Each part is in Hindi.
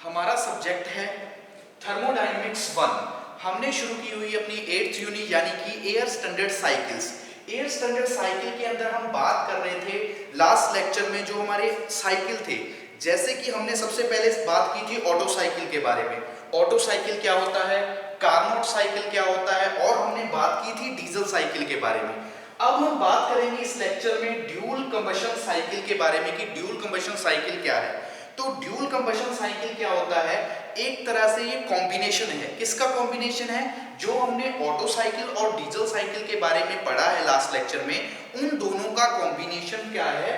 हमारा सब्जेक्ट है थर्मोडायनेमिक्स 1। हमने शुरू की हुई अपनी 8th यूनिट यानी कि air standard cycles. Air standard cycle के अंदर हम बात कर रहे थे लास्ट लेक्चर में जो हमारे साइकिल थे, जैसे कि हमने सबसे पहले बात की थी ऑटो साइकिल के बारे में। ऑटो साइकिल क्या होता है, कार्नोट साइकिल क्या होता है, और हमने बात की थी डीजल साइकिल के बारे में। अब हम बात करेंगे इस लेक्चर में ड्यूल कंबशन साइकिल के बारे में कि ड्यूल कंबशन साइकिल क्या है। तो ड्यूल कंबशन साइकिल क्या होता है, एक तरह से ये कॉम्बिनेशन है। किसका कॉम्बिनेशन है? जो हमने ऑटो साइकिल और डीजल साइकिल के बारे में पढ़ा है लास्ट लेक्चर में, उन दोनों का कॉम्बिनेशन क्या है,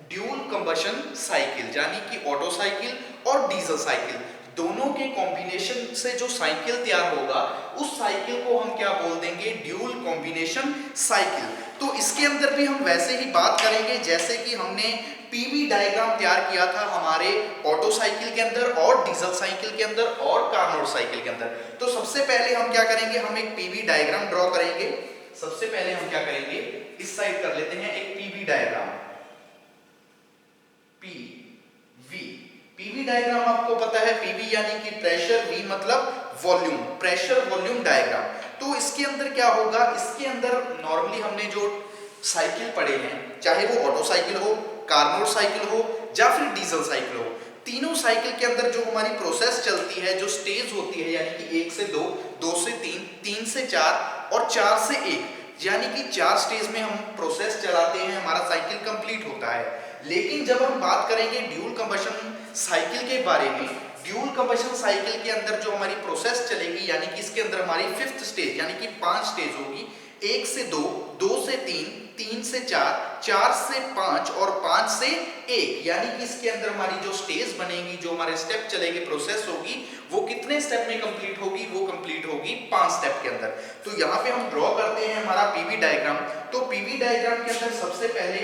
ड्यूल कंबशन साइकिल, यानी कि ऑटो साइकिल और डीजल साइकिल दोनों के कॉम्बिनेशन से जो साइकिल तैयार होगा उस साइकिल को हम क्या बोल देंगे, ड्यूल कॉम्बिनेशन साइकिल। तो इसके अंदर भी हम वैसे ही बात करेंगे जैसे कि हमने पीवी डायग्राम तैयार किया था हमारे ऑटो साइकिल के अंदर और डीजल साइकिल के अंदर और कार्नोट साइकिल के अंदर। तो सबसे पहले हम क्या करेंगे, हम एक पीवी डायग्राम ड्रॉ करेंगे। सबसे पहले हम क्या करेंगे, इस साइड कर लेते हैं एक पीवी डायग्राम। पीवी डायग्राम आपको पता है, पीवी यानी कि प्रेशर, वी मतलब वॉल्यूम, प्रेशर वॉल्यूम डायग्राम। तो इसके अंदर क्या होगा, इसके अंदर नॉर्मली हमने जो साइकिल पढ़े हैं, चाहे वो ऑटो साइकिल हो, कार्नोट साइकिल हो या फिर डीजल साइकिल हो, तीनों साइकिल के अंदर जो हमारी प्रोसेस चलती है, जो स्टेज होती है, यानी कि 1 से 2, 2 से 3, 3 से 4 और 4 से 1, यानी कि 4 स्टेज में हम प्रोसेस चलाते हैं, हमारा साइकिल कंप्लीट होता है। लेकिन जब हम बात करेंगे ड्यूल कंबशन साइकिल के बारे में, ड्यूल कंबशन साइकिल के अंदर जो हमारी प्रोसेस चलेगी, यानी कि इसके अंदर हमारी 5th स्टेज यानी कि 5 स्टेज होगी, 1 से 2, 2 से 3, 3 से 4, 4 से 5 और 5 से 1, यानी कि इसके अंदर हमारी जो स्टेज बनेगी, जो हमारे स्टेप चलेगी, प्रोसेस होगी, वो कितने स्टेप में कंप्लीट होगी, वो कंप्लीट होगी 5 स्टेप के अंदर। तो यहाँ पे हम ड्रॉ करते हैं हमारा पीवी डायग्राम। तो पीवी डायग्राम के अंदर सबसे पहले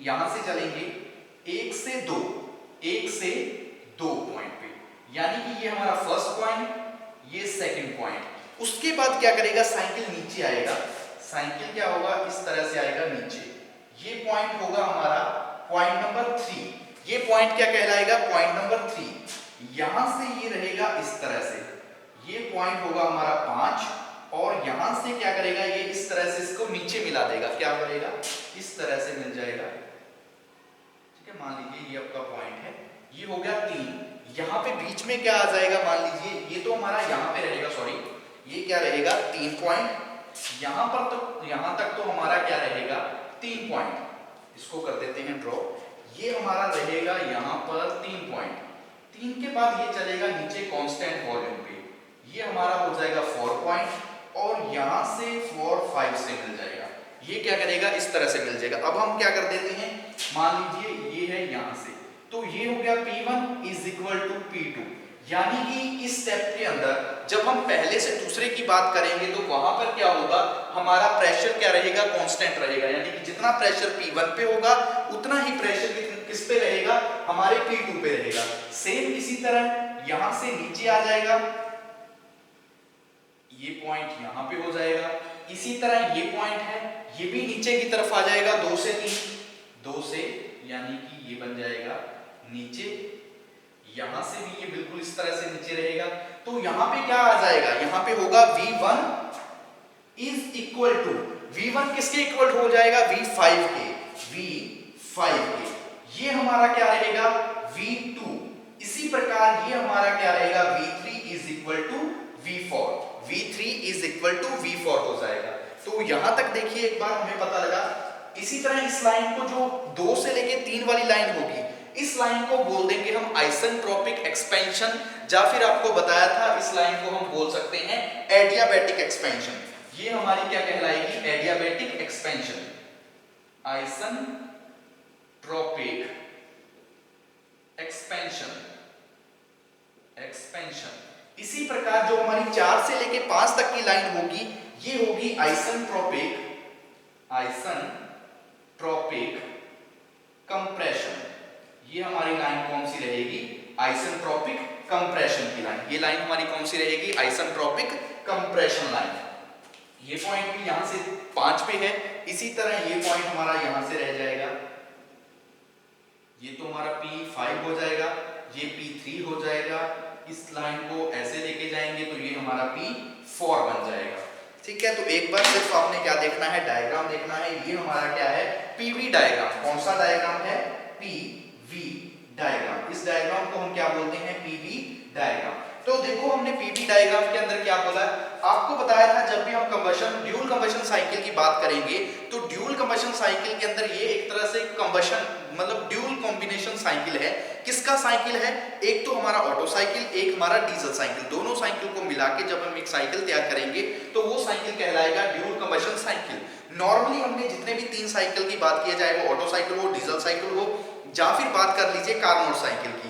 यहां से चलेंगे 1 से 2, 1 से 2 पॉइंट पे, यानी कि ये हमारा फर्स्ट पॉइंट, ये सेकंड पॉइंट। उसके बाद क्या करेगा, साइकिल नीचे आएगा, साइकिल क्या होगा, इस तरह से आएगा नीचे। ये पॉइंट होगा हमारा पॉइंट नंबर 3। ये पॉइंट क्या कहलाएगा, पॉइंट नंबर 3। यहां से ये रहेगा इस तरह से, ये पॉइंट होगा हमारा 5, और यहां से क्या करेगा, ये इस तरह से इसको नीचे मिला देगा, क्या करेगा, इस तरह से मिल जाएगा। ठीक है, मान लीजिए ये आपका पॉइंट है, ये हो गया 3। यहाँ पे बीच में क्या आ जाएगा, मान लीजिए ये तो हमारा यहाँ पे रहेगा, सॉरी ये क्या रहेगा, 3 पॉइंट। यहाँ पर तो यहाँ तक तो हमारा क्या रहेगा, 3 पॉइंट। इसको कर देते हैं ड्रॉ। ये हमारा रहेगा यहाँ पर 3 पॉइंट। 3 के बाद ये चलेगा नीचे कांस्टेंट वॉल्यूम पे, ये हमारा हो जाएगा 4 पॉइंट, और यहाँ से 4, 5 से मिल जाएगा, ये क्या करेगा, इस तरह से मिल जाएगा। अब हम क्या कर देते हैं, मान लीजिए ये है यहां से, तो ये हो गया P1 is equal to P2, यानी कि इस स्टेप के अंदर जब हम पहले से दूसरे की बात करेंगे तो वहां पर क्या होगा, हमारा प्रेशर क्या रहेगा, कांस्टेंट रहेगा, यानी कि जितना प्रेशर P1 पे होगा उतना ही प्रेशर किस पे रहेगा, हमारे P2 पे रहेगा। सेम इसी तरह यहां से नीचे आ जाएगा, ये पॉइंट यहां पे हो जाएगा, इसी तरह ये पॉइंट है, ये भी नीचे की तरफ आ जाएगा, 2 से 3, 2 से, यानी कि ये बन जाएगा नीचे, यहां से भी ये बिल्कुल इस तरह से नीचे रहेगा। तो यहां पे क्या आ जाएगा, यहां पे होगा V1 is equal to, V1 किसके इक्वल हो जाएगा, V5 के, V5 के। ये हमारा क्या रहेगा, V2। इसी प्रकार ये हमारा क्या रहेगा, V3 is equal to V4, V3 is equal to V4 हो जाएगा। तो यहां तक देखिए एक बार हमें पता लगा। इसी तरह इस लाइन को जो 2 से लेके 3 वाली लाइन होगी, इस लाइन को बोल देंगे हम आइसेंट्रोपिक एक्सपेंशन, या फिर आपको बताया था इस लाइन को हम बोल सकते हैं एडियाबैटिक एक्सपेंशन। ये हमारी क्या कहलाएगी, adiabatic expansion, isentropic expansion, expansion. इसी प्रकार जो हमारी 4 से लेके 5 तक की लाइन होगी, ये होगी आइसेंट्रोपिक कंप्रेशन। ये हमारी लाइन कौन सी रहेगी, आइसेंट्रोपिक कंप्रेशन की लाइन। ये लाइन हमारी कौन सी रहेगी, आइसेंट्रोपिक कंप्रेशन लाइन। ये पॉइंट भी यहां से 5 पे है, इसी तरह ये पॉइंट हमारा यहां से रह जाएगा, ये तो हमारा P5 हो जाएगा, ये P3 हो जाएगा। इस लाइन को ऐसे लेके जाएंगे तो ये हमारा P4 बन जाएगा। ठीक है, तो एक बार सिर्फ आपने क्या देखना है, डायग्राम देखना है। ये हमारा क्या है, पीवी डायग्राम। कौन सा डायग्राम है, पीवी डायग्राम। इस डायग्राम को हम क्या बोलते हैं, पीवी डायग्राम। तो देखो हमने पीवी डायग्राम के अंदर क्या बोला है, आपको बताया था जब भी हम कंबशन ड्यूल कंबशन साइकिल की बात करेंगे तो ड्यूल कंबशन साइकिल के अंदर ये एक तरह से कंबशन मतलब ड्यूल कॉम्बिनेशन साइकिल है। किसका साइकिल है, एक तो हमारा ऑटो साइकिल, एक हमारा डीजल साइकिल। दोनों साइकिल को मिला के जब हम एक साइकिल तैयार करेंगे तो वो साइकिल कहलाएगा ड्यूल कंबशन साइकिल। नॉर्मली हमने जितने भी 3 साइकिल की बात की है, चाहे वो ऑटो साइकिल हो, डीजल साइकिल हो, या फिर बात कर लीजिए कार्नोट साइकिल की,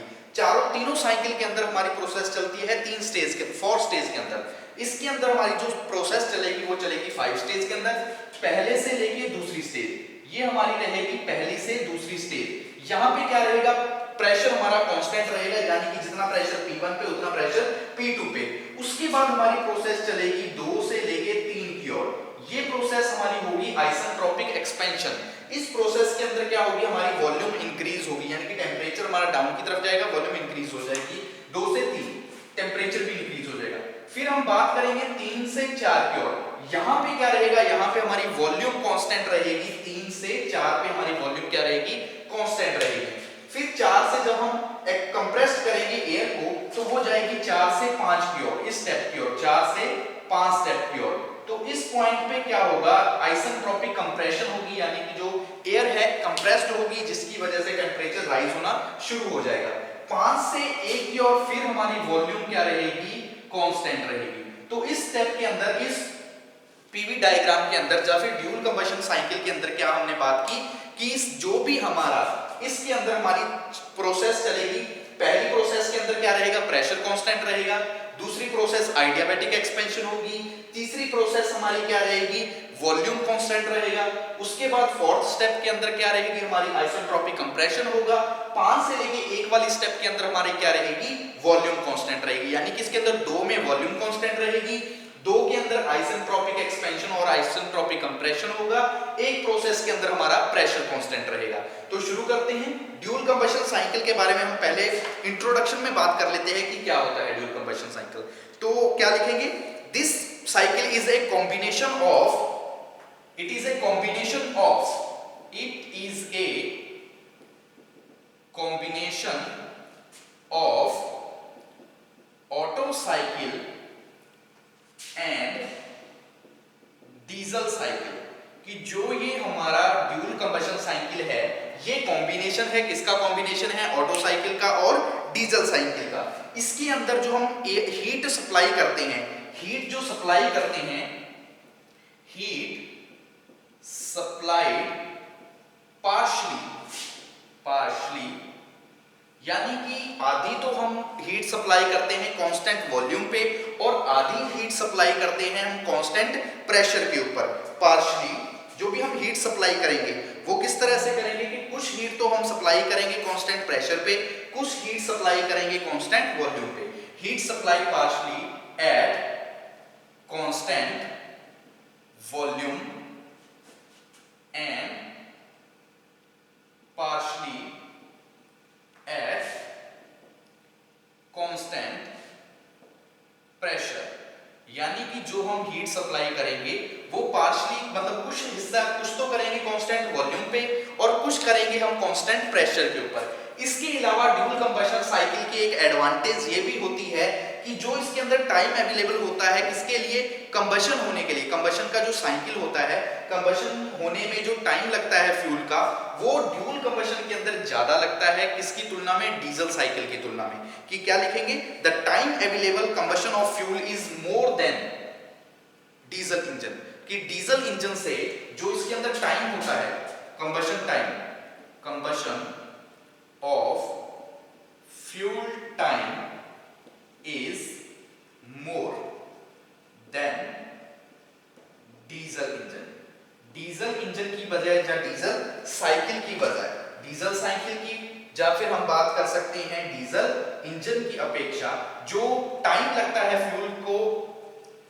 तीनों साइकिल के अंदर हमारी प्रोसेस चलती है 4 स्टेज के अंदर। इसके अंदर हमारी जो प्रोसेस चलेगी वो चलेगी 5 स्टेज के अंदर, पहले से लेके दूसरी स्टेज। ये हमारी रहेगी पहली से दूसरी स्टेज। यहाँ पे क्या रहेगा, प्रेशर हमारा कांस्टेंट रहेगा, यानी कि जितना प्रेशर P1 पे उतना प्रेशर P2 पे। उसके बाद हमारी प्रोसेस चलेगी 2 से लेके 3 की ओर। ये प्रोसेस हमारी होगी आइसेंट्रोपिक एक्सपेंशन। इस प्रोसेस के अंदर क्या होगी, हमारी वॉल्यूम इंक्रीज होगी, यानी कि टेम्परेचर हमारा डाउन की तरफ जाएगा, वॉल्यूम इंक्रीज हो जाएगी। 2 से 3 टेम्परेचर भी इंक्रीज हो जाएगा। फिर हम बात करेंगे 3 से 4 की ओर। यहाँ पे क्या रहेगा, यहाँ पे हमारी वॉल्यूम कांस्टेंट रहेगी। 3 से 4 पे हमारी वॉल्यूम क्या रहेगी, कांस्टेंट रहेगी। फिर 4 से जब हम कंप्रेस करेंगे एयर को तो वो जाएगी 4 से 5 की ओर, इस स्टेप की ओर, 4 से 5 स्टेप की ओर। तो इस पॉइंट पे क्या होगा, आइसेंट्रोपिक कंप्रेशन होगी, यानी कि जो एयर है कंप्रेस्ड होगी, जिसकी वजह से टेम्परेचर राइज होना शुरू हो जाएगा। 5 से 1 की ओर फिर हमारी वॉल्यूम क्या रहेगी, कांस्टेंट रहेगी। तो इस स्टेप के अंदर, इस पीवी डायग्राम के अंदर या फिर ड्यूल कंबशन साइकिल के अंदर क्या हमने बात की कि जो भी हमारा इसके अंदर हमारी प्रोसेस चलेगी, पहली प्रोसेस के अंदर क्या रहेगा, प्रेशर कांस्टेंट रहेगा। दूसरी प्रोसेस आइडियाबैटिक एक्सपेंशन होगी। तीसरी प्रोसेस हमारी क्या रहेगी, वॉल्यूम कांस्टेंट रहेगा। उसके बाद फोर्थ स्टेप के अंदर क्या रहेगी, हमारी आइसेंट्रोपिक कंप्रेशन होगा। 5 से लेके 1 वाली स्टेप के अंदर हमारी क्या रहेगी, वॉल्यूम कांस्टेंट रहेगी, यानी कि इसके अंदर 2 में वॉल्यूम कांस्टेंट रहेगी, 2 के अंदर आइसेंट्रोपिक एक्सपेंशन और आइसेंट्रोपिक कंप्रेशन होगा, एक प्रोसेस के अंदर हमारा प्रेशर कांस्टेंट रहेगा। तो शुरू करते हैं। ड्यूल कंबशन साइकिल के बारे में हम पहले इंट्रोडक्शन में बात कर लेते हैं कि क्या होता है ड्यूल कंबशन साइकिल। तो क्या लिखेंगे, this cycle is a combination of, it is a combination of, it is a combination of auto cycle and diesel cycle. कि जो ये हमारा ड्यूल कंबशन साइकिल है, ये कॉम्बिनेशन है, किसका कॉम्बिनेशन है, ऑटो साइकिल का और डीजल साइकिल का। इसके अंदर जो हम हीट सप्लाई करते हैं, हीट जो सप्लाई करते हैं, हीट सप्लाइड पार्शली, यानी कि आधी तो हम हीट सप्लाई करते हैं कांस्टेंट वॉल्यूम पे और आधी हीट सप्लाई करते हैं हम कांस्टेंट प्रेशर के ऊपर। पार्शली जो भी हम हीट सप्लाई करेंगे वो किस तरह से करेंगे कि कुछ हीट तो हम सप्लाई करेंगे कांस्टेंट प्रेशर पे, कुछ हीट सप्लाई करेंगे कांस्टेंट वॉल्यूम पे। Heat supply partially at constant volume and partially at constant pressure. यानी कि जो हम हीट सप्लाई करेंगे वो पार्शली मतलब कुछ हिस्सा कुछ तो करेंगे कांस्टेंट वॉल्यूम पे और कुछ करेंगे हम कांस्टेंट प्रेशर के ऊपर। इसके अलावा ड्यूल कंबशन साइकिल की एक एडवांटेज ये भी होती है कि जो इसके अंदर टाइम अवेलेबल होता है किसके लिए, कंबशन होने के लिए। कंबशन का जो साइकिल होता है, कंबशन होने में जो टाइम लगता है फ्यूल का, वो ड्यूल कंबशन के अंदर ज्यादा लगता है किसकी तुलना में, डीजल साइकिल की तुलना में। कि क्या लिखेंगे, the time available combustion of fuel is more than diesel engine. कि डीजल इंजन से जो इसके अंदर टाइम होता है, combustion time, combustion of fuel time is more than diesel engine. Diesel engine की बजाय या डीजल साइकिल की बजाय, डीजल साइकिल की या फिर हम बात कर सकते हैं डीजल इंजन की अपेक्षा जो टाइम लगता है फ्यूल को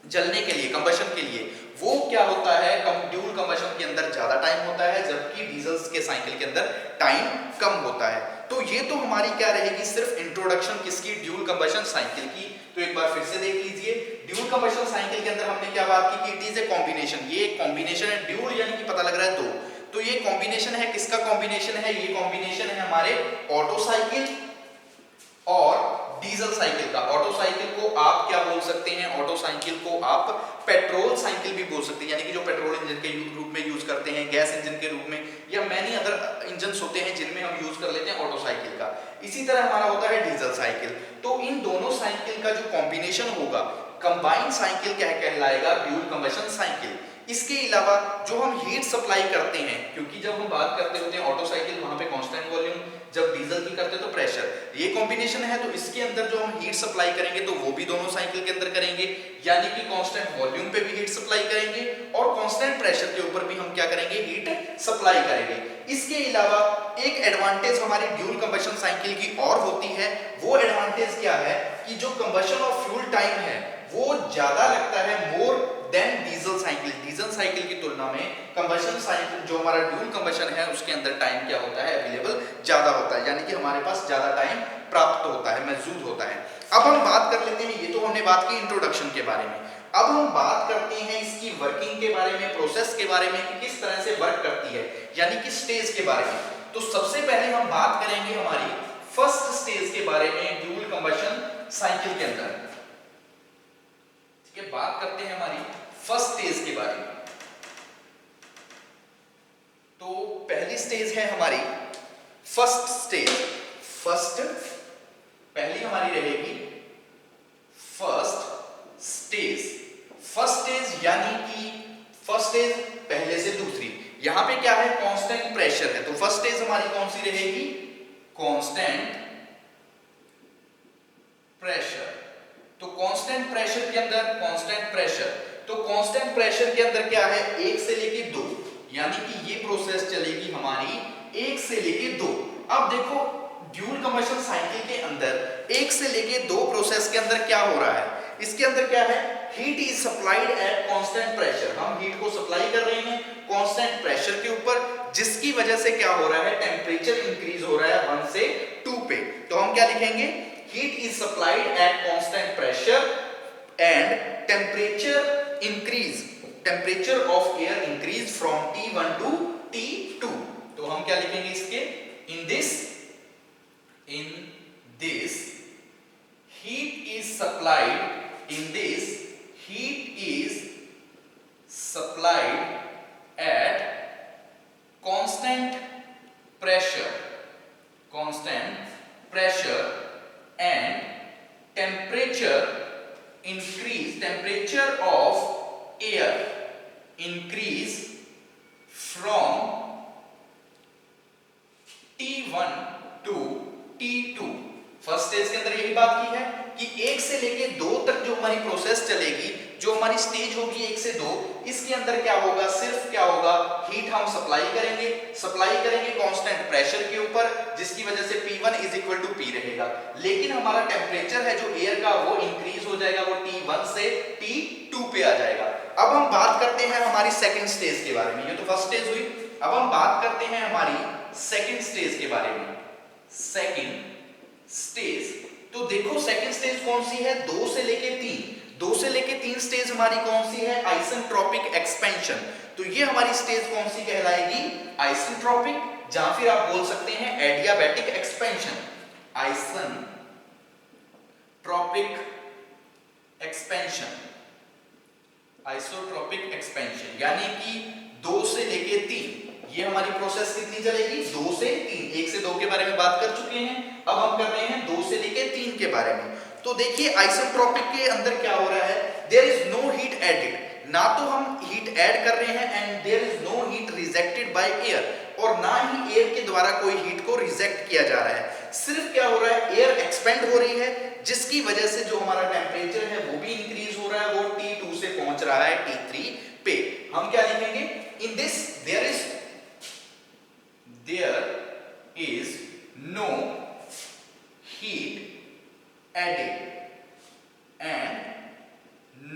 जलने के लिए, कंबशन के लिए, वो क्या होता है, ड्यूल कंबशन के अंदर ज्यादा टाइम होता है जबकि डीजल के साइकिल के अंदर टाइम कम होता है। तो ये तो हमारी क्या रहेगी, सिर्फ इंट्रोडक्शन किसकी, ड्यूल कंबशन साइकिल की। तो एक बार फिर से देख लीजिए, ड्यूल कंबशन साइकिल के अंदर हमने क्या बात की कि इट इज ए कॉम्बिनेशन, ये एक कॉम्बिनेशन है, ड्यूल यानी कि पता लग रहा है दो, तो ये कॉम्बिनेशन है, किसका कॉम्बिनेशन है, ये कॉम्बिनेशन है हमारे ऑटो साइकिल और डीजल साइकिल का। ऑटो साइकिल को आप क्या बोल सकते हैं, ऑटो साइकिल को आप पेट्रोल साइकिल भी बोल सकते हैं, यानी कि जो पेट्रोल इंजन के रूप में यूज करते हैं, गैस इंजन के रूप में, या मैनी अदर इंजन होते हैं जिनमें हम यूज कर लेते हैं ऑटो साइकिल का। इसी तरह हमारा होता है डीजल साइकिल। तो इन दोनों साइकिल का जो कॉम्बिनेशन होगा, कंबाइंड साइकिल क्या कहलाएगा, ड्यूल कंबशन साइकिल। इसके अलावा जो हम हीट सप्लाई करते हैं, क्योंकि जब हम बात करते होते हैं ऑटो साइकिल वहां पे कांस्टेंट वॉल्यूम, जब डीजल की करते तो प्रेशर, ये कॉम्बिनेशन है, तो इसके अंदर जो हम हीट सप्लाई करेंगे तो वो भी दोनों साइकिल के अंदर करेंगे, यानी कि कांस्टेंट वॉल्यूम पे भी हीट सप्लाई करेंगे और कांस्टेंट प्रेशर के ऊपर भी हम क्या करेंगे, हीट सप्लाई करेंगे। इसके अलावा एक एडवांटेज हमारी ड्यूल कंबशन साइकिल की और होती है, वो एडवांटेज क्या है कि जो कंबशन ऑफ फ्यूल टाइम है वो ज्यादा लगता है, more than diesel cycle. Diesel cycle की तुलना में कंबशन साइकिल जो हमारा ड्यूल कंबशन है उसके अंदर टाइम क्या होता है, अवेलेबल ज्यादा होता है, यानी कि हमारे पास ज्यादा टाइम प्राप्त होता है, महसूस होता है। अब हम बात कर लेते हैं, ये तो हमने बात की इंट्रोडक्शन के बारे में, अब हम बात करते हैं इसकी वर्किंग के बारे में, प्रोसेस के बारे में कि किस तरह से वर्क करती है, यानी कि स्टेज के बारे में। तो सबसे पहले हम बात करेंगे हमारी फर्स्ट स्टेज के बारे में ड्यूल कंबशन साइकिल के अंदर। बात करते हैं हमारी फर्स्ट स्टेज के बारे में। तो पहली स्टेज है हमारी फर्स्ट स्टेज। फर्स्ट पहली हमारी रहेगी फर्स्ट स्टेज। फर्स्ट स्टेज यानी कि फर्स्ट स्टेज पहले से दूसरी, यहां पे क्या है, कांस्टेंट प्रेशर है, तो फर्स्ट स्टेज हमारी कौन सी रहेगी, कांस्टेंट प्रेशर। तो कांस्टेंट प्रेशर के अंदर कांस्टेंट प्रेशर, तो कांस्टेंट प्रेशर के अंदर क्या है, 1 से लेके 2, यानी कि ये प्रोसेस चलेगी हमारी 1 से लेके 2। अब देखो ड्यूल कंबशन साइकिल के अंदर 1 से लेके 2 प्रोसेस के अंदर क्या हो रहा है, इसके अंदर क्या है, heat is supplied at constant pressure, हम हीट को सप्लाई कर रहे हैं कांस्टेंट प्रेशर के ऊपर, जिसकी वजह से क्या हो रहा है, टेंपरेचर इंक्रीज हो रहा है 1 से 2 पे। तो हम क्या लिखेंगे, heat is supplied at constant pressure and temperature of air increase from T1 to T2। तो हम क्या लिखेंगे इसके, in this heat is supplied at constant pressure and temperature of air increase from T1 to T2। First stage के अंदर यही बात की है कि 1 से लेके 2 तक जो हमारी प्रोसेस चलेगी, जो हमारी स्टेज होगी 1 से 2, इसके अंदर क्या होगा, सिर्फ क्या होगा, हीट हम सप्लाई करेंगे कांस्टेंट प्रेशर के ऊपर, जिसकी वजह से P1 is equal to P रहेगा, लेकिन हमारा टेम्परेचर है जो एयर का वो इंक्रीज हो जाएगा, वो T1 से T2 पे आ जाएगा। अब हम बात करते हैं हमारी सेकंड स्टेज के बारे में, ये तो फर्स्ट स्टेज हुई, अब हम बात करते हैं हमारी सेकंड स्टेज के बारे में। सेकंड स्टेज, तो देखो सेकंड स्टेज कौन सी है, 2 से लेके 3 स्टेज हमारी कौन सी है, आइसेंट्रोपिक एक्सपेंशन। तो ये हमारी स्टेज कौन सी कहलाएगी, आइसेंट्रोपिक, जहां फिर आप बोल सकते हैं एडियाबैटिक एक्सपेंशन। आइसोट्रोपिक एक्सपेंशन यानी कि 2 से लेके 3, ये हमारी प्रोसेस कितनी चलेगी, 2 से 3। 1 से 2 के बारे में बात कर चुके हैं, अब हम कर रहे हैं 2 से लेके 3 के बारे में। तो देखिए आइसोट्रोपिक के अंदर क्या हो रहा है, there is no heat added, ना तो हम हीट ऐड कर रहे हैं, and there is no heat rejected by air, और ना ही एयर के द्वारा कोई हीट को रिजेक्ट किया जा रहा है। सिर्फ क्या हो रहा है, एयर एक्सपेंड हो रही है, जिसकी वजह से जो हमारा टेम्परेचर है वो भी इंक्रीज हो रहा है, वो T2 से पहुंच रहा है T3 पे। हम क्या लिखेंगे, in this there is no heat added and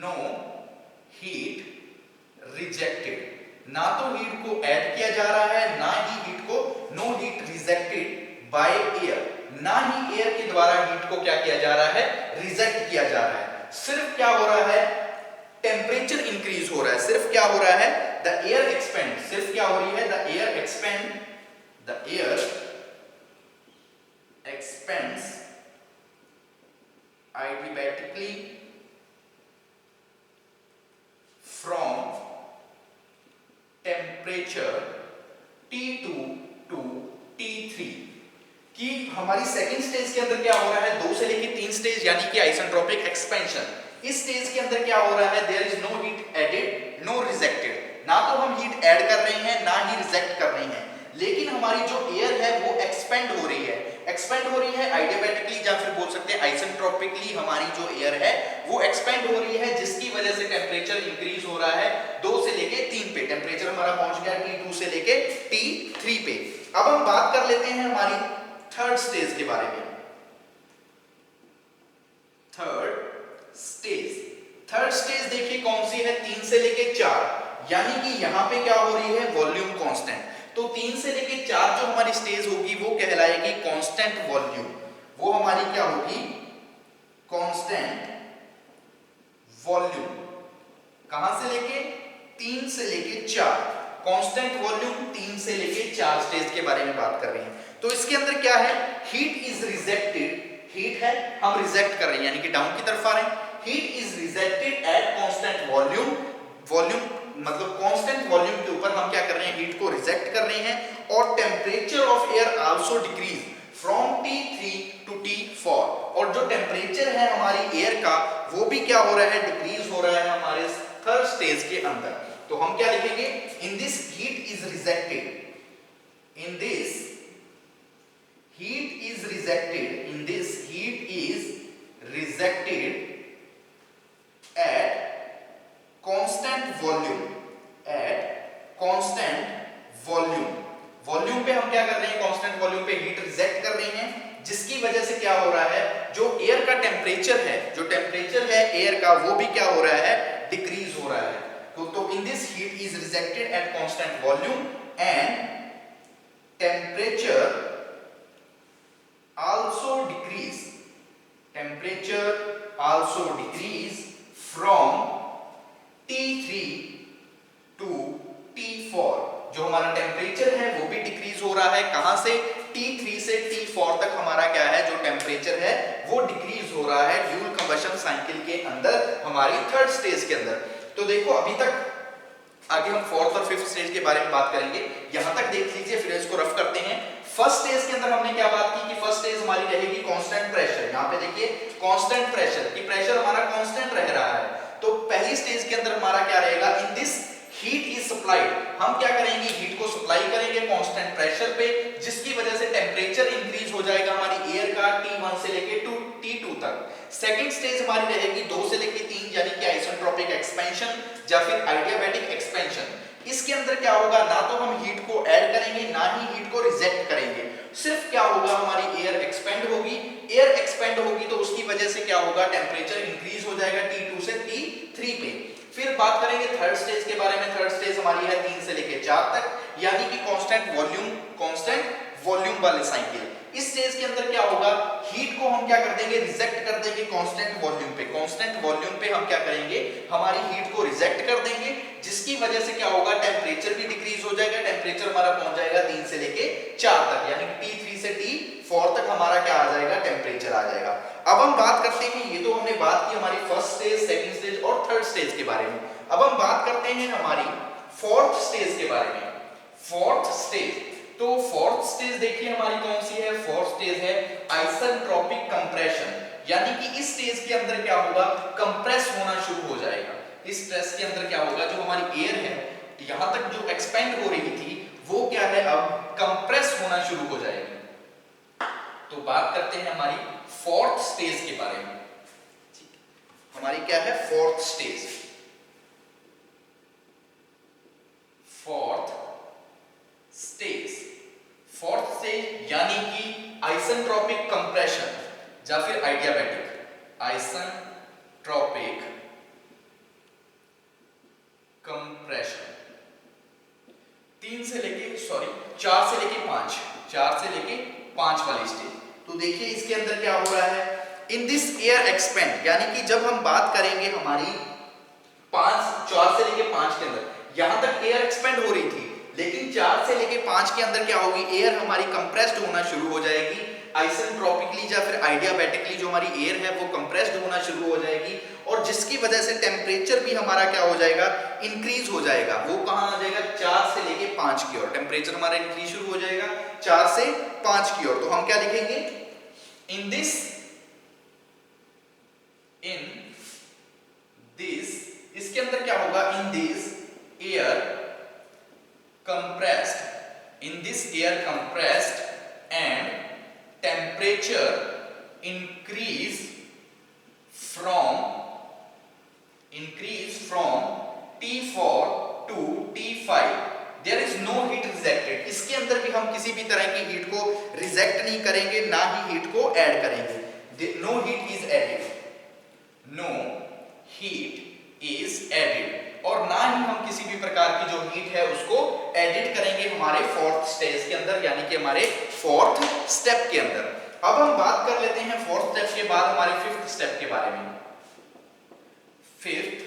no heat rejected, ना तो हीट को ऐड किया जा रहा है, ना ही हीट को, no heat rejected by air, ना ही एयर के द्वारा हीट को क्या किया जा रहा है, रिजेक्ट किया जा रहा है। सिर्फ क्या हो रहा है, टेम्परेचर इंक्रीज हो रहा है। सिर्फ क्या हो रहा है, द एयर एक्सपेंड, सिर्फ क्या हो रही है, the air expand, the air expends adiabatically from temperature T2 to T3 कि हमारी सेकेंड स्टेज के अंदर क्या हो रहा है, 2 से लेके 3 स्टेज यानी कि आइसेंट्रोपिक एक्सपेंशन। इस स्टेज के अंदर क्या हो रहा है, there is no heat added no rejected, ना तो हम हीट ऐड कर रहे हैं ना ही रिजेक्ट कर रहे हैं, लेकिन हमारी जो एयर है वो एक्सपेंड हो रही है। एक्सपेंड हो रही है आइडियाबैटिकली या फिर बोल सकते हैं आइसेंट्रोपिकली, हमारी जो एयर है वो एक्सपेंड हो रही है, जिसकी वजह से टेम्परेचर इंक्रीज हो रहा है 2 से लेके 3 पे। टेम्परेचर हमारा पहुंच गया T2 से लेके T3 पे। अब हम बात कर लेते हैं हमारी थर्ड स्टेज के बारे में। थर्ड स्टेज देखिए कौन सी है, 3 से लेके 4, यानी कि यहां पे क्या हो रही है, वॉल्यूम कांस्टेंट। तो 3 से लेके 4 जो हमारी स्टेज होगी वो कहलाएगी कांस्टेंट वॉल्यूम। वो हमारी क्या होगी, कांस्टेंट वॉल्यूम। कहां से लेके, 3 से लेके 4, कांस्टेंट वॉल्यूम 3 से लेके 4 स्टेज के बारे में बात कर रहे हैं। तो इसके अंदर क्या है, हीट इज रिजेक्टेड, हीट है हम रिजेक्ट कर रहे हैं यानी कि डाउन की तरफ आ रहे हैं। Heat is rejected at constant volume, volume मतलब कांस्टेंट वॉल्यूम के ऊपर हम क्या कर रहे हैं, हीट को रिजेक्ट कर रहे हैं। और temperature of air also decrease from T3 to T4, और जो टेम्परेचर है हमारी एयर का वो भी क्या हो रहा है, डिक्रीज हो रहा है हमारे थर्ड स्टेज के अंदर। तो हम क्या लिखेंगे, in this heat is rejected, in this heat is rejected, in this heat is rejected at constant volume, at constant volume। Volume पे हम क्या कर रहे हैं, कांस्टेंट वॉल्यूम पे हीट रिजेक्ट कर रहे हैं, जिसकी वजह से क्या हो रहा है, जो एयर का टेम्परेचर है, जो टेम्परेचर है एयर का वो भी क्या हो रहा है, डिक्रीज हो रहा है। तो in this heat is rejected at constant volume and temperature also decrease, temperature also decrease from T3 to T4। जो हमारा टेम्परेचर है वो भी डिक्रीज हो रहा है, कहां से, T3 से T4 तक हमारा क्या है, जो टेम्परेचर है वो डिक्रीज हो रहा है ड्यूल कंबशन साइकिल के अंदर, हमारी थर्ड स्टेज के अंदर। तो देखो अभी तक, आगे हम फोर्थ और फिफ्थ स्टेज के बारे में बात करेंगे, यहां तक देख लीजिए फिर इसको रफ करते हैं। फर्स्ट स्टेज के अंदर हमने क्या बात की कि फर्स्ट स्टेज हमारी रहेगी कांस्टेंट प्रेशर। यहां पे देखिए कांस्टेंट प्रेशर, कि प्रेशर हमारा कांस्टेंट रह रहा है। तो पहली स्टेज के अंदर हमारा क्या रहेगा, in this heat is supplied, हम क्या करेंगे, हीट को सप्लाई करेंगे कांस्टेंट प्रेशर पे, जिसकी वजह से टेम्परेचर इंक्रीज हो जाएगा हमारी एयर का T1 से लेके T2 तक। सेकंड स्टेज हमारी रहेगी 2 से लेके 3, यानी कि आइसेंट्रोपिक एक्सपेंशन या फिर आइडियाबैटिक एक्सपेंशन। इसके अंदर क्या होगा, ना तो हम हीट को ऐड करेंगे ना ही हीट को रिजेक्ट करेंगे, सिर्फ क्या होगा, हमारी एयर एक्सपेंड होगी। एयर एक्सपेंड होगी तो उसकी वजह से क्या होगा, टेम्परेचर इंक्रीज हो जाएगा T2 से T3 पे। फिर बात करेंगे थर्ड स्टेज के बारे में। थर्ड स्टेज हमारी है 3 से लेके 4 तक, यानी कि कांस्टेंट वॉल्यूम वाली साइकिल। इस स्टेज के अंदर क्या होगा, हीट को हम क्या कर देंगे, रिजेक्ट कर देंगे कांस्टेंट वॉल्यूम पे। कांस्टेंट वॉल्यूम पे हम क्या करेंगे, हमारी हीट को रिजेक्ट कर देंगे, जिसकी वजह से क्या होगा, टेम्परेचर भी डिक्रीज हो जाएगा। टेम्परेचर हमारा पहुंच जाएगा 3 से लेके 4 तक, यानी कि T3 से T4 तक हमारा क्या आ जाएगा, टेम्परेचर आ जाएगा। अब हम बात करते हैं, ये तो हमने बात की हमारी फर्स्ट स्टेज, सेकंड स्टेज और थर्ड स्टेज के बारे में। अब हम बात करते हैं हमारी फोर्थ स्टेज के बारे में। फोर्थ स्टेज, तो फोर्थ स्टेज देखिए हमारी कौन सी है, फोर्थ स्टेज है आइसेंट्रोपिक कंप्रेशन, यानी कि इस स्टेज के अंदर क्या होगा, कंप्रेस होना शुरू हो जाएगा। इस स्टेज के अंदर क्या होगा, जो हमारी एयर है यहां तक जो एक्सपेंड हो रही थी वो क्या है, अब कंप्रेस होना शुरू हो जाएगी। तो बात करते हैं हमारी फोर्थ स्टेज के बारे में। हमारी क्या है, fourth stage. Fourth stage, fourth stage यानी कि आइसेंट्रोपिक कंप्रेशन या फिर आइडियाबैटिक। आइसेंट्रोपिक कंप्रेशन 4 से लेके 5 वाली स्टेज। तो देखिए इसके अंदर क्या हो रहा है, इन दिस एयर एक्सपेंड, यानी कि जब हम बात करेंगे हमारी 4 से लेके 5 के अंदर, यहां तक एयर एक्सपेंड हो रही थी, लेकिन 4 से लेके 5 के अंदर क्या होगी, एयर हमारी कंप्रेस्ड होना शुरू हो जाएगी, आइसेंट्रोपिकली या फिर आइडियाबैटिकली जो हमारी एयर है वो कंप्रेस्ड होना शुरू हो जाएगी, और जिसकी वजह से टेम्परेचर भी हमारा क्या हो जाएगा, इंक्रीज हो जाएगा। वो कहां आ जाएगा, 4 से लेके 5 की ओर टेम्परेचर हमारा इंक्रीज शुरू हो जाएगा 4 से 5 की ओर। तो हम क्या लिखेंगे, इन दिस इसके अंदर क्या होगा, in this air compressed and temperature increase from T4 to T5, there is no heat rejected। इसके अंदर भी हम किसी भी तरह की हीट को रिजेक्ट नहीं करेंगे, ना ही हीट को ऐड करेंगे। No heat is added, no heat is added, और ना ही हम किसी भी प्रकार की जो हीट है उसको एडिट करेंगे हमारे फोर्थ स्टेज के अंदर, यानी कि हमारे फोर्थ स्टेप के अंदर। अब हम बात कर लेते हैं फोर्थ स्टेप के बाद हमारे फिफ्थ स्टेप के बारे में। फिफ्थ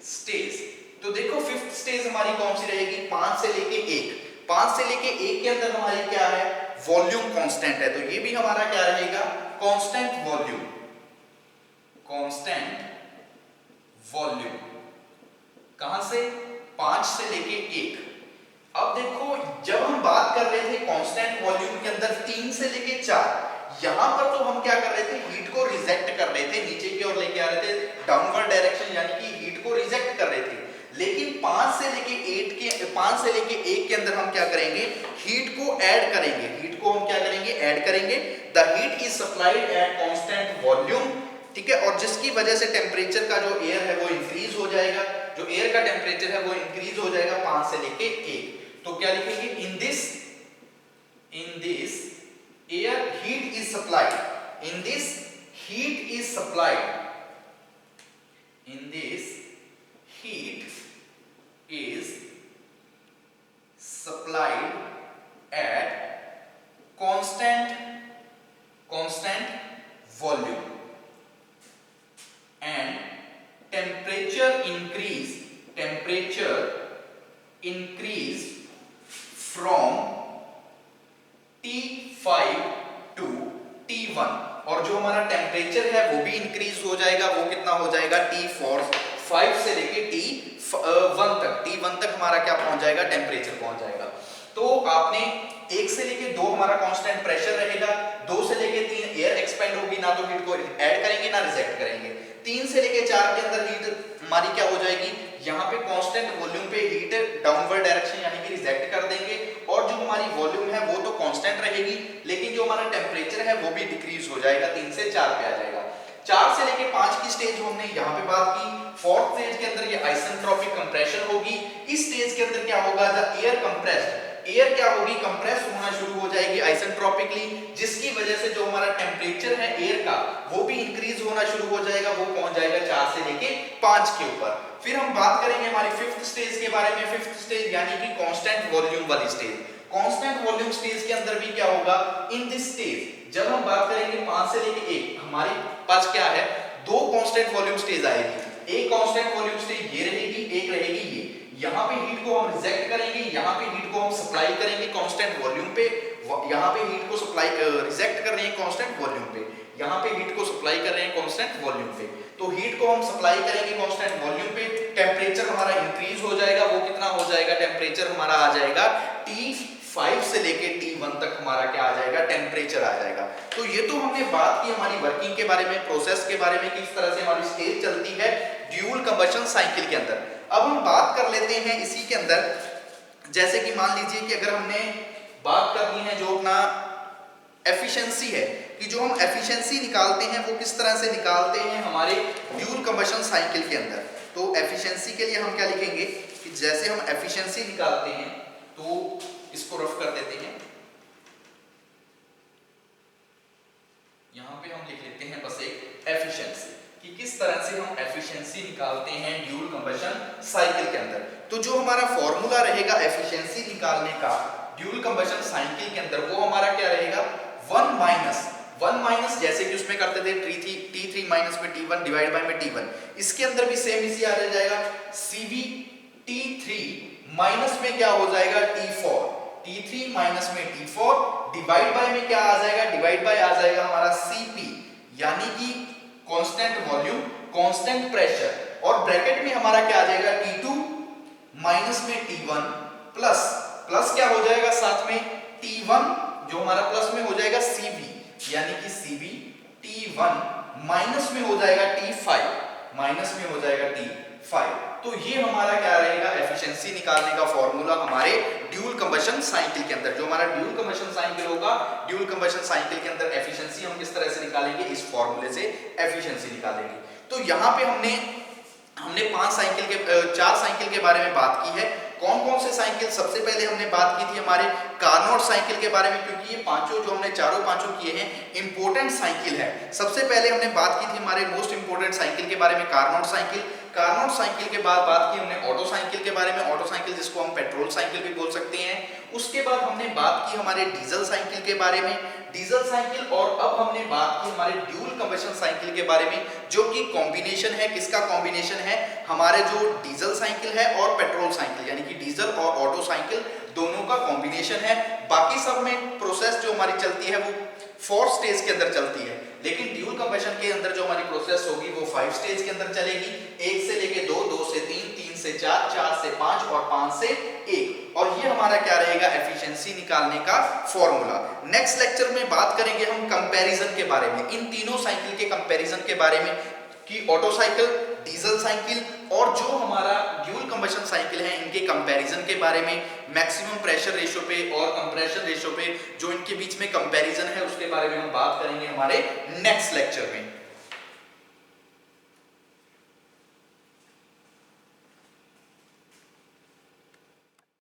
स्टेज, तो देखो फिफ्थ स्टेज हमारी कौन सी रहेगी, 5 से लेके 1। 5 से लेके 1 के अंदर हमारी क्या है, वॉल्यूम कांस्टेंट है, तो ये भी हमारा क्या रहेगा, कांस्टेंट वॉल्यूम, कांस्टेंट वॉल्यूम। कहां से, 5 से लेके 1। अब देखो जब हम बात कर रहे थे कांस्टेंट वॉल्यूम के अंदर 3 से लेके 4, यहां पर तो हम क्या कर रहे थे, हीट को रिजेक्ट कर रहे थे, नीचे की ओर लेके आ रहे थे, डाउनवर्ड डायरेक्शन, यानी कि हीट को रिजेक्ट कर रहे थे। लेकिन 5 से लेके 1 के अंदर हम क्या करेंगे, हीट को ऐड करेंगे, हीट को हम क्या करेंगे, ऐड करेंगे। The heat is supplied at constant volume, ठीक है, और जिसकी वजह से टेम्परेचर का जो एयर है वो इंक्रीज हो जाएगा, जो एयर का टेम्परेचर है वो इंक्रीज हो जाएगा 5 से लेके 1। तो क्या लिखेंगे, in this air heat is supplied, in this heat is supplied, in this heat is supplied eight constant volume and temperature increase from T5 to T1, और जो हमारा टेम्परेचर है वो भी इंक्रीज हो जाएगा, वो कितना हो जाएगा, T4 5 से लेके T1 तक हमारा क्या पहुंच जाएगा, टेम्परेचर पहुंच जाएगा। तो आपने 1 से लेके 2 हमारा कांस्टेंट प्रेशर रहेगा, 2 से लेके 3 एयर एक्सपेंड होगी, ना तो हीट को ऐड करेंगे ना रिजेक्ट करेंगे। 3 से लेके 4 के अंदर हीट हमारी क्या हो जाएगी, यहाँ पे कांस्टेंट वॉल्यूम पे हीट डाउनवर्ड डायरेक्शन यानी कि रिजेक्ट कर देंगे, और जो हमारी वॉल्यूम है वो तो कांस्टेंट रहेगी, लेकिन जो हमारा टेम्परेचर है वो भी डिक्रीज हो जाएगा, 3 से 4 पे आ जाएगा। 4 से लेके 5 की स्टेज हमने यहाँ पे बात की। फोर्थ स्टेज के अंदर ये आइसेंट्रोपिक कंप्रेशन होगी। इस स्टेज के अंदर क्या होगा, द एयर कंप्रेस्ड, एयर क्या होगी, कंप्रेस होना शुरू हो जाएगी आइसेंट्रोपिकली, जिसकी वजह से जो हमारा टेम्परेचर है एयर का वो भी इंक्रीज होना शुरू हो जाएगा, वो पहुंच जाएगा 4 से लेके 5 के ऊपर। फिर हम बात करेंगे हमारी फिफ्थ स्टेज के बारे में। फिफ्थ स्टेज यानी कि कांस्टेंट वॉल्यूम वाली स्टेज। कांस्टेंट वॉल्यूम स्टेज के अंदर भी क्या होगा, इन दिस स्टेज जब हम बात करेंगे 5 से लेके 1, हमारे पास क्या है, 2 कांस्टेंट वॉल्यूम स्टेज आएगी। एक कांस्टेंट वॉल्यूम स्टेज ये रहेगी, एक रहेगी ये। यहाँ पे हीट को हम रिजेक्ट करेंगे, यहाँ पे हीट को हम सप्लाई करेंगे कांस्टेंट वॉल्यूम पे, यहाँ पे हीट को सप्लाई रिजेक्ट कर रहे हैं कांस्टेंट वॉल्यूम पे, यहाँ पे हीट को सप्लाई कर रहे हैं कांस्टेंट वॉल्यूम पे। तो हीट को हम सप्लाई करेंगे कांस्टेंट वॉल्यूम पे, टेम्परेचर हमारा इंक्रीज हो जाएगा, वो कितना हो जाएगा, टेम्परेचर हमारा आ जाएगा T5 से लेके T1 तक हमारा क्या आ जाएगा, टेम्परेचर आ जाएगा। तो ये तो हमने बात की हमारी वर्किंग के बारे में, प्रोसेस के बारे में, किस तरह से हमारी स्टेज चलती है ड्यूल कंबशन साइकिल के अंदर। अब हम बात कर लेते हैं इसी के अंदर, जैसे कि मान लीजिए कि अगर हमने बात करनी है जो अपना एफिशिएंसी है, कि जो हम एफिशिएंसी निकालते हैं वो किस तरह से निकालते हैं हमारे ड्यूल कंबशन साइकिल के अंदर। तो एफिशिएंसी के लिए हम क्या लिखेंगे कि जैसे हम एफिशिएंसी निकालते हैं, तो इसको रफ कर देते हैं, यहां पे हम लिख लेते हैं बस एक एफिशिएंसी, कि किस तरह से हम एफिशिएंसी निकालते हैं ड्यूल कंबशन साइकिल के अंदर। तो जो हमारा फॉर्मूला रहेगा एफिशिएंसी निकालने का ड्यूल कंबशन साइकिल के अंदर, वो हमारा क्या रहेगा, 1 माइनस 1 माइनस जैसे कि उसमें करते थे T3 माइनस में T1 डिवाइड बाय में T1, इसके अंदर भी सेम इसी आ जाएगा CV T3 माइनस में क्या हो जाएगा T4, T3 माइनस में T4 डिवाइड बाय में क्या आ जाएगा, डिवाइड बाय आ जाएगा हमारा CP, यानी कि कांस्टेंट वॉल्यूम कांस्टेंट प्रेशर, और ब्रैकेट में हमारा क्या आ जाएगा T2 माइनस में T1 प्लस प्लस क्या हो जाएगा साथ में T1 जो हमारा प्लस में हो जाएगा CV, यानी कि CV T1 माइनस में हो जाएगा T5, माइनस में हो जाएगा T5। तो ये हमारा क्या रहेगा एफिशिएंसी निकालने का फॉर्मूला हमारे ड्यूल कंबशन साइकिल के अंदर। जो हमारा ड्यूल कंबशन साइकिल होगा, ड्यूल कंबशन साइकिल के अंदर एफिशिएंसी हम किस तरह से निकालेंगे, इस फॉर्मूले से एफिशिएंसी निकालेंगे। तो यहाँ पे हमने 4 साइकिल के बारे में बात की है। कौन कौन से साइकिल, सबसे पहले हमने बात की थी हमारे कार्नोट साइकिल के बारे में, क्योंकि ये पांचों जो हमने चारों पांचों किए हैं इंपॉर्टेंट साइकिल है। सबसे पहले हमने बात की थी हमारे मोस्ट इंपॉर्टेंट साइकिल के बारे में, कार्नोट साइकिल। कार्नोट साइकिल के बाद बात की हमने ऑटो साइकिल के बारे में, ऑटो साइकिल जिसको हम पेट्रोल साइकिल भी बोल सकते हैं। उसके बाद हमने बात की हमारे डीजल साइकिल के बारे में, डीजल साइकिल, और अब हमने बात की हमारे ड्यूल कंबशन साइकिल के बारे में, जो कि कॉम्बिनेशन है, किसका कॉम्बिनेशन है, हमारे जो डीजल साइकिल है और पेट्रोल साइकिल, यानी कि डीजल और ऑटो साइकिल दोनों का कॉम्बिनेशन है। बाकी सब में प्रोसेस जो हमारी चलती है वो 4 स्टेज के अंदर चलती है, लेकिन ड्यूल कंबशन के अंदर जो हमारी प्रोसेस होगी वो 5 स्टेज के अंदर चलेगी, 1 से लेके 2, 2 से 3, 3 से 4, 4 से 5 और 5 से 1। और ये हमारा क्या रहेगा एफिशिएंसी निकालने का फॉर्मूला। नेक्स्ट लेक्चर में बात करेंगे हम कंपैरिजन के बारे में, इन तीनों साइकिल के कंपैरिजन के बारे में, कि ऑटो साइकिल, डीजल साइकिल और जो हमारा ड्यूल कंबशन साइकिल है इनके कंपैरिजन के बारे में, मैक्सिमम प्रेशर रेशियो पे और कंप्रेशन रेशियो पे जो इनके बीच में कंपैरिजन है उसके बारे में हम बात करेंगे हमारे नेक्स्ट लेक्चर में।